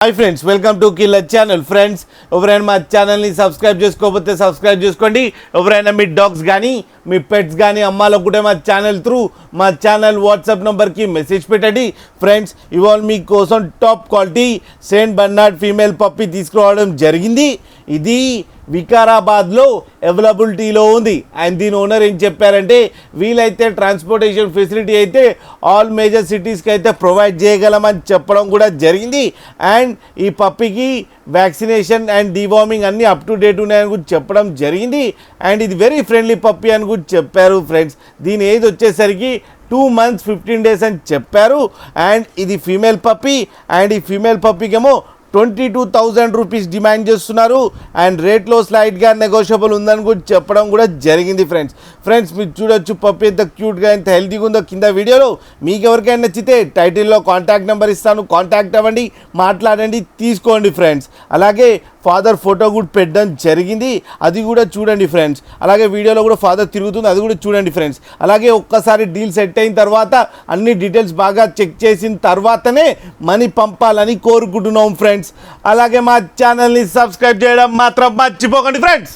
Hi friends, welcome to killer channel. Friends, ఎవరైనా మా ఛానల్ని సబ్స్క్రైబ్ చేసుకోకపోతే సబ్స్క్రైబ్ చేసుకోండి. ఎవరైనా మీ డాగ్స్ కానీ మీ పెట్స్ కానీ అమ్మాలనుకుంటే మా ఛానల్ త్రూ మా ఛానల్ వాట్సాప్ నెంబర్కి మెసేజ్ పెట్టండి. ఫ్రెండ్స్, ఇవాళ మీకోసం top quality Saint Bernard female puppy తీసుకురావడం జరిగింది. ఇది వికారాబాద్లో అవైలబిలిటీలో ఉంది. అండ్ దీని ఓనర్ ఏం చెప్పారంటే, వీలైతే ట్రాన్స్పోర్టేషన్ ఫెసిలిటీ అయితే ఆల్ మేజర్ సిటీస్కి అయితే ప్రొవైడ్ చేయగలమని చెప్పడం కూడా జరిగింది. అండ్ ఈ పప్పీకి వ్యాక్సినేషన్ అండ్ డివార్మింగ్ అన్నీ అప్ టు డేట్ ఉన్నాయని కూడా చెప్పడం జరిగింది. అండ్ ఇది వెరీ ఫ్రెండ్లీ పప్పీ అని కూడా చెప్పారు. ఫ్రెండ్స్, దీని ఏజ్ వచ్చేసరికి 2 months 15 days అని చెప్పారు. అండ్ ఇది ఫీమేల్ పప్పీ. అండ్ ఈ ఫీమేల్ పప్పీకేమో 22,000 రూపీస్ డిమాండ్ చేస్తున్నారు. అండ్ రేట్లో స్లైడ్గా నెగోషియబుల్ ఉందని కూడా చెప్పడం కూడా జరిగింది. ఫ్రెండ్స్ మీరు చూడొచ్చు పప్పి ఎంత క్యూట్గా ఎంత హెల్తీగా ఉందో కింద వీడియోలో. మీకు ఎవరికైనా నచ్చితే టైటిల్లో కాంటాక్ట్ నెంబర్ ఇస్తాను, కాంటాక్ట్ అవ్వండి, మాట్లాడండి, తీసుకోండి. ఫ్రెండ్స్, అలాగే ఫాదర్ ఫోటో కూడా పెట్టడం జరిగింది, అది కూడా చూడండి. ఫ్రెండ్స్, అలాగే వీడియోలో కూడా ఫాదర్ తిరుగుతుంది, అది కూడా చూడండి. ఫ్రెండ్స్, అలాగే ఒక్కసారి డీల్ సెట్ అయిన తర్వాత అన్ని డీటెయిల్స్ బాగా చెక్ చేసిన తర్వాతనే మనీ పంపాలని కోరుకుంటున్నాం. ఫ్రెండ్స్, అలాగే మా ఛానల్ని సబ్స్క్రైబ్ చేయడం మాత్రం మర్చిపోకండి. ఫ్రెండ్స్.